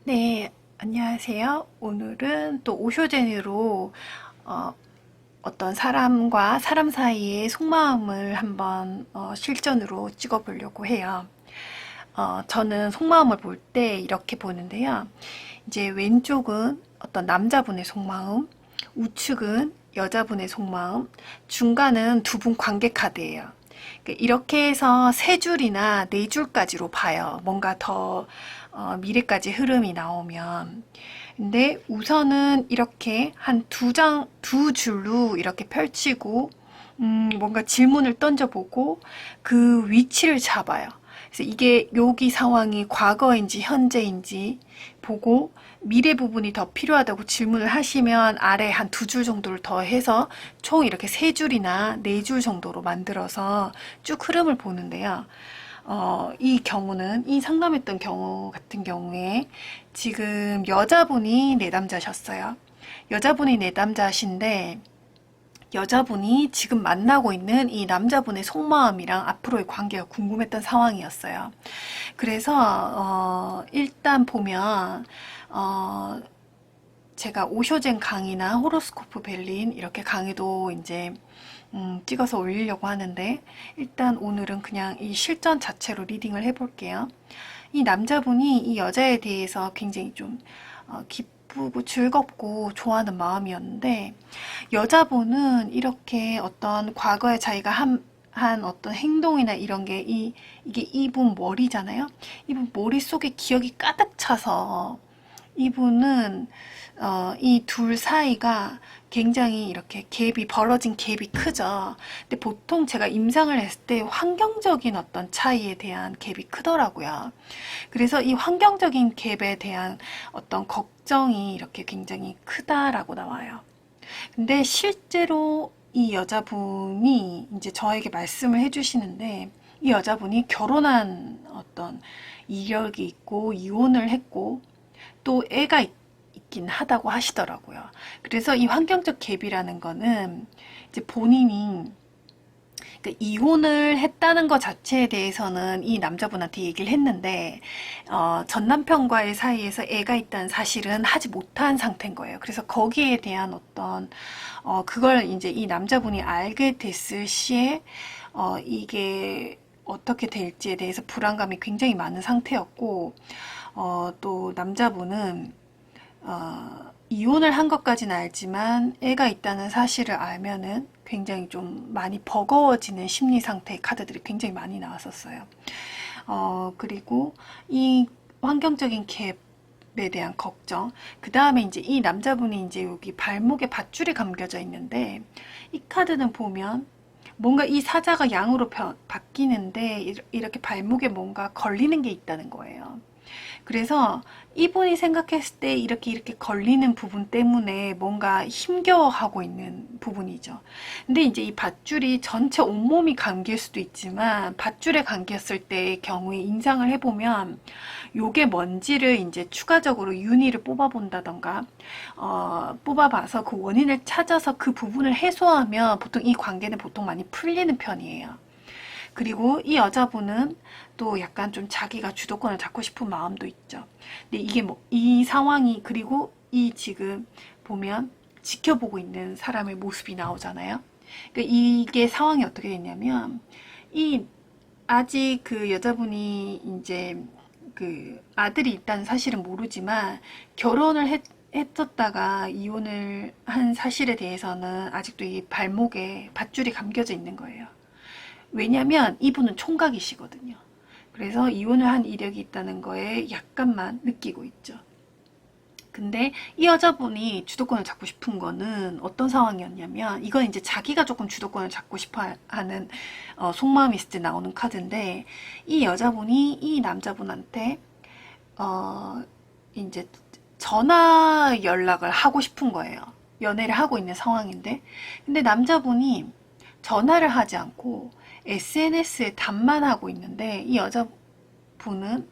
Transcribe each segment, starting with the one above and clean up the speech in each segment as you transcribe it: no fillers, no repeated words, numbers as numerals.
네, 안녕하세요. 오늘은 또 오쇼제니로 어, 어떤 사람과 사람 사이의 속마음을 한번 실전으로 찍어보려고 해요. 저는 속마음을 볼 때 이렇게 보는데요. 이제 왼쪽은 어떤 남자분의 속마음, 우측은 여자분의 속마음, 중간은 두 분 관계 카드예요. 그러니까 이렇게 해서 세 줄이나 네 줄까지로 봐요. 뭔가 더 미래까지 흐름이 나오면. 근데 우선은 이렇게 한 두 줄로 이렇게 펼치고, 뭔가 질문을 던져보고 그 위치를 잡아요. 그래서 이게 여기 상황이 과거인지 현재인지 보고 미래 부분이 더 필요하다고 질문을 하시면 아래 한 두 줄 정도를 더 해서 총 이렇게 세 줄이나 네 줄 정도로 만들어서 쭉 흐름을 보는데요. 이 경우는, 이 상담했던 경우 같은 경우에 지금 여자분이 내담자셨어요. 여자분이 내담자신데, 여자분이 지금 만나고 있는 이 남자분의 속마음이랑 앞으로의 관계가 궁금했던 상황이었어요. 그래서, 일단 보면, 어, 제가 오쇼젠 강의나 호로스코프 벨린 이렇게 강의도 이제 찍어서 올리려고 하는데 일단 오늘은 그냥 이 실전 자체로 리딩을 해볼게요. 이 남자분이 이 여자에 대해서 굉장히 좀 기쁘고 즐겁고 좋아하는 마음이었는데 여자분은 이렇게 어떤 과거에 자기가 한 어떤 행동이나 이런 게 이게 이분 머리잖아요. 이분 머릿속에 기억이 가득 차서 이분은 이 둘 사이가 굉장히 이렇게 벌어진 갭이 크죠. 근데 보통 제가 임상을 했을 때 환경적인 어떤 차이에 대한 갭이 크더라고요. 그래서 이 환경적인 갭에 대한 어떤 걱정이 이렇게 굉장히 크다라고 나와요. 근데 실제로 이 여자분이 이제 저에게 말씀을 해주시는데 이 여자분이 결혼한 어떤 이력이 있고 이혼을 했고 또 애가 있긴 하다고 하시더라고요. 그래서 이 환경적 갭이라는 거는 이제 본인이 그러니까 이혼을 했다는 것 자체에 대해서는 이 남자분한테 얘기를 했는데 전 남편과의 사이에서 애가 있다는 사실은 하지 못한 상태인 거예요. 그래서 거기에 대한 어떤 그걸 이제 이 남자분이 알게 됐을 시에 이게 어떻게 될지에 대해서 불안감이 굉장히 많은 상태였고 또 남자분은 이혼을 한 것까지는 알지만 애가 있다는 사실을 알면은 굉장히 좀 많이 버거워지는 심리 상태의 카드들이 굉장히 많이 나왔었어요. 그리고 이 환경적인 갭에 대한 걱정. 그 다음에 이제 이 남자분이 이제 여기 발목에 밧줄이 감겨져 있는데 이 카드는 보면 뭔가 이 사자가 양으로 바뀌는데 이렇게 발목에 뭔가 걸리는 게 있다는 거예요. 그래서 이분이 생각했을 때 이렇게 걸리는 부분 때문에 뭔가 힘겨워하고 있는 부분이죠. 근데 이제 이 밧줄이 전체 온몸이 감길 수도 있지만 밧줄에 감겼을 때의 경우에 임상을 해보면 요게 뭔지를 이제 추가적으로 유니를 뽑아본다던가 뽑아봐서 그 원인을 찾아서 그 부분을 해소하면 보통 이 관계는 보통 많이 풀리는 편이에요. 그리고 이 여자분은 또 약간 좀 자기가 주도권을 잡고 싶은 마음도 있죠. 근데 이게 뭐, 이 상황이, 그리고 이 지금 보면 지켜보고 있는 사람의 모습이 나오잖아요. 그러니까 이게 상황이 어떻게 됐냐면, 이, 아직 그 여자분이 이제 그 아들이 있다는 사실은 모르지만, 결혼을 했었다가 이혼을 한 사실에 대해서는 아직도 이 발목에 밧줄이 감겨져 있는 거예요. 왜냐면 이분은 총각이시거든요. 그래서 이혼을 한 이력이 있다는 거에 약간만 느끼고 있죠. 근데 이 여자분이 주도권을 잡고 싶은 거는 어떤 상황이었냐면 이건 이제 자기가 조금 주도권을 잡고 싶어 하는 속마음이 있을 때 나오는 카드인데 이 여자분이 이 남자분한테 이제 전화 연락을 하고 싶은 거예요. 연애를 하고 있는 상황인데 근데 남자분이 전화를 하지 않고 SNS에 답만 하고 있는데 이 여자분은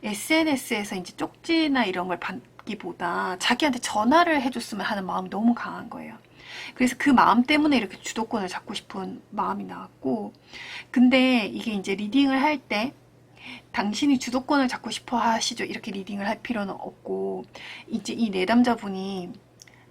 SNS에서 이제 쪽지나 이런 걸 받기보다 자기한테 전화를 해줬으면 하는 마음이 너무 강한 거예요. 그래서 그 마음 때문에 이렇게 주도권을 잡고 싶은 마음이 나왔고 근데 이게 이제 리딩을 할 때 당신이 주도권을 잡고 싶어 하시죠. 이렇게 리딩을 할 필요는 없고, 이제 이 내담자분이,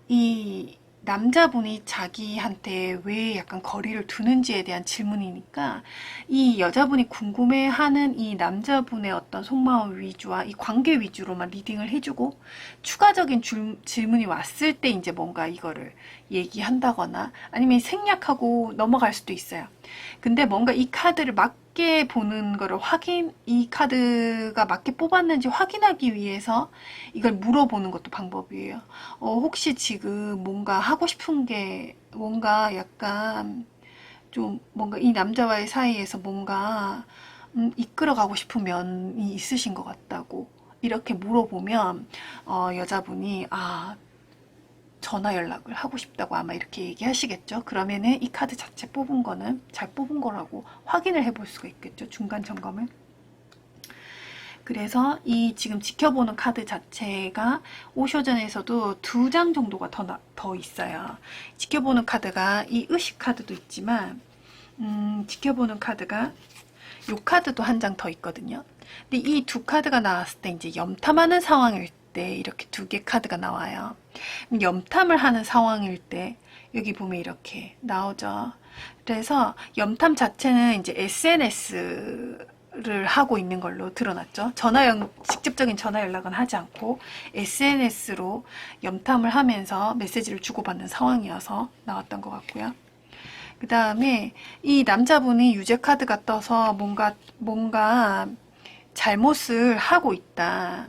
이 남자분이 자기한테 왜 약간 거리를 두는지에 대한 질문이니까, 이 여자분이 궁금해하는 이 남자분의 어떤 속마음 위주와 이 관계 위주로만 리딩을 해주고, 추가적인 질문이 왔을 때 이제 뭔가 이거를 얘기한다거나 아니면 생략하고 넘어갈 수도 있어요. 근데 뭔가 이 카드를 맞게 보는 거를 이 카드가 맞게 뽑았는지 확인하기 위해서 이걸 물어보는 것도 방법이에요. 혹시 지금 뭔가 하고 싶은 게 뭔가 약간 좀 뭔가 이 남자와의 사이에서 뭔가 이끌어가고 싶은 면이 있으신 것 같다고 이렇게 물어보면 여자분이 전화 연락을 하고 싶다고 아마 이렇게 얘기하시겠죠. 그러면은 이 카드 자체 뽑은 거는 잘 뽑은 거라고 확인을 해볼 수가 있겠죠. 중간 점검을. 그래서 이 지금 지켜보는 카드 자체가 오쇼전에서도 2장 정도가 더 있어요. 지켜보는 카드가 이 의식 카드도 있지만 지켜보는 카드가 요 카드도 한 장 더 있거든요. 근데 이 두 카드가 나왔을 때 이제 염탐하는 상황일 때 이렇게 2개 카드가 나와요. 염탐을 하는 상황일 때 여기 보면 이렇게 나오죠. 그래서 염탐 자체는 이제 SNS를 하고 있는 걸로 드러났죠. 직접적인 전화 연락은 하지 않고 SNS로 염탐을 하면서 메시지를 주고받는 상황이어서 나왔던 것 같고요. 그 다음에 이 남자분이 유죄 카드가 떠서 뭔가 잘못을 하고 있다는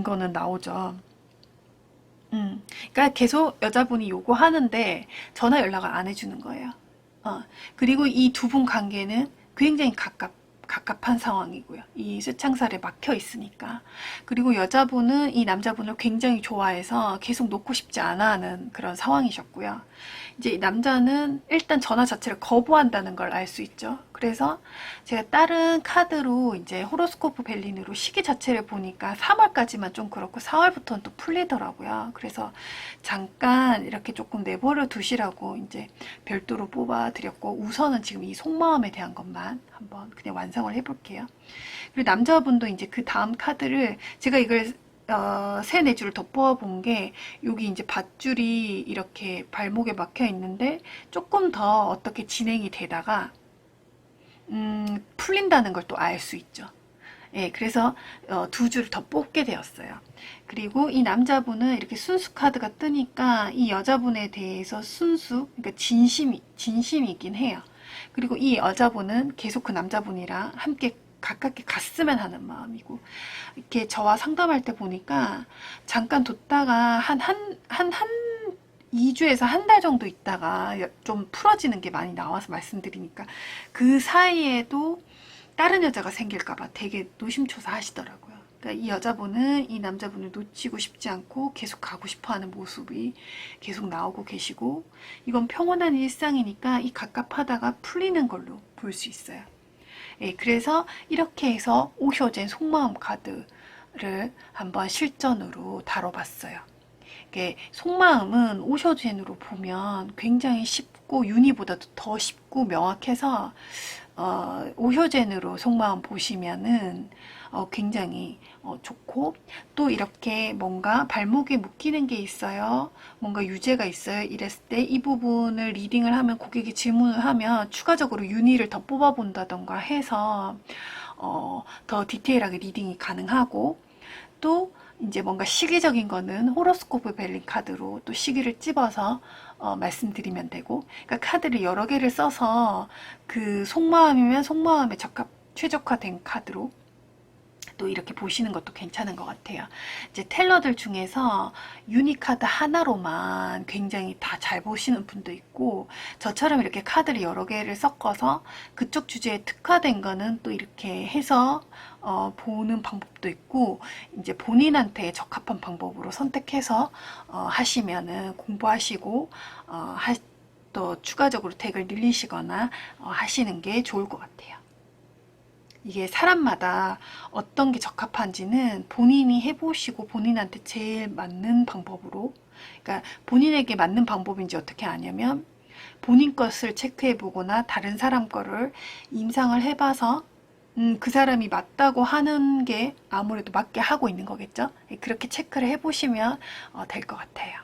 거는 나오죠. 그러니까 계속 여자분이 요구하는데 전화 연락을 안 해주는 거예요. 그리고 이 두 분 관계는 굉장히 갑갑한 상황이고요. 이 쇠창살에 막혀 있으니까. 그리고 여자분은 이 남자분을 굉장히 좋아해서 계속 놓고 싶지 않아 하는 그런 상황이셨고요. 이제 이 남자는 일단 전화 자체를 거부한다는 걸 알 수 있죠. 그래서 제가 다른 카드로 이제 호로스코프 벨린으로 시기 자체를 보니까 3월까지만 좀 그렇고 4월부터는 또 풀리더라고요. 그래서 잠깐 이렇게 조금 내버려 두시라고 이제 별도로 뽑아 드렸고, 우선은 지금 이 속마음에 대한 것만 한번 그냥 완성을 해볼게요. 그리고 남자분도 이제 그 다음 카드를 제가 이걸 3-4줄을 더 뽑아본 게, 여기 이제 밧줄이 이렇게 발목에 막혀 있는데 조금 더 어떻게 진행이 되다가 풀린다는 걸 또 알 수 있죠. 예, 그래서 2줄을 더 뽑게 되었어요. 그리고 이 남자분은 이렇게 순수 카드가 뜨니까 이 여자분에 대해서 그러니까 진심이긴 해요. 그리고 이 여자분은 계속 그 남자분이랑 함께 가깝게 갔으면 하는 마음이고, 이렇게 저와 상담할 때 보니까 잠깐 뒀다가 한 2주에서 한 달 정도 있다가 좀 풀어지는 게 많이 나와서 말씀드리니까, 그 사이에도 다른 여자가 생길까봐 되게 노심초사 하시더라고요. 그러니까 이 여자분은 이 남자분을 놓치고 싶지 않고 계속 가고 싶어 하는 모습이 계속 나오고 계시고, 이건 평온한 일상이니까 이 갑갑하다가 풀리는 걸로 볼 수 있어요. 예, 그래서 이렇게 해서 오쇼젠 속마음 카드를 한번 실전으로 다뤄봤어요. 속마음은 오쇼젠으로 보면 굉장히 쉽고 윤희보다도 더 쉽고 명확해서 오쇼젠으로 속마음 보시면은 굉장히 좋고, 또 이렇게 뭔가 발목에 묶이는 게 있어요, 뭔가 유죄가 있어요 이랬을 때 이 부분을 리딩을 하면, 고객이 질문을 하면 추가적으로 윤희를 더 뽑아본다던가 해서 더 디테일하게 리딩이 가능하고, 또 이제 뭔가 시기적인 거는 호로스코프 벨린 카드로 또 시기를 찝어서 말씀드리면 되고, 그러니까 카드를 여러 개를 써서 그 속마음이면 속마음에 최적화된 카드로 또 이렇게 보시는 것도 괜찮은 것 같아요. 이제 텔러들 중에서 유니카드 하나로만 굉장히 다 잘 보시는 분도 있고, 저처럼 이렇게 카드를 여러 개를 섞어서 그쪽 주제에 특화된 거는 또 이렇게 해서 보는 방법도 있고, 이제 본인한테 적합한 방법으로 선택해서 하시면은 공부하시고 또 추가적으로 덱을 늘리시거나 하시는 게 좋을 것 같아요. 이게 사람마다 어떤 게 적합한지는 본인이 해보시고 본인한테 제일 맞는 방법으로, 그러니까 본인에게 맞는 방법인지 어떻게 아냐면, 본인 것을 체크해 보거나 다른 사람 거를 임상을 해봐서 그 사람이 맞다고 하는 게 아무래도 맞게 하고 있는 거겠죠? 그렇게 체크를 해보시면 될 것 같아요.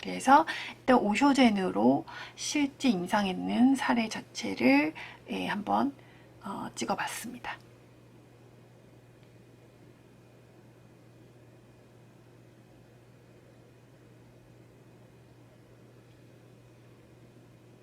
그래서 일단 오쇼젠으로 실제 임상에 있는 사례 자체를 한번 찍어봤습니다.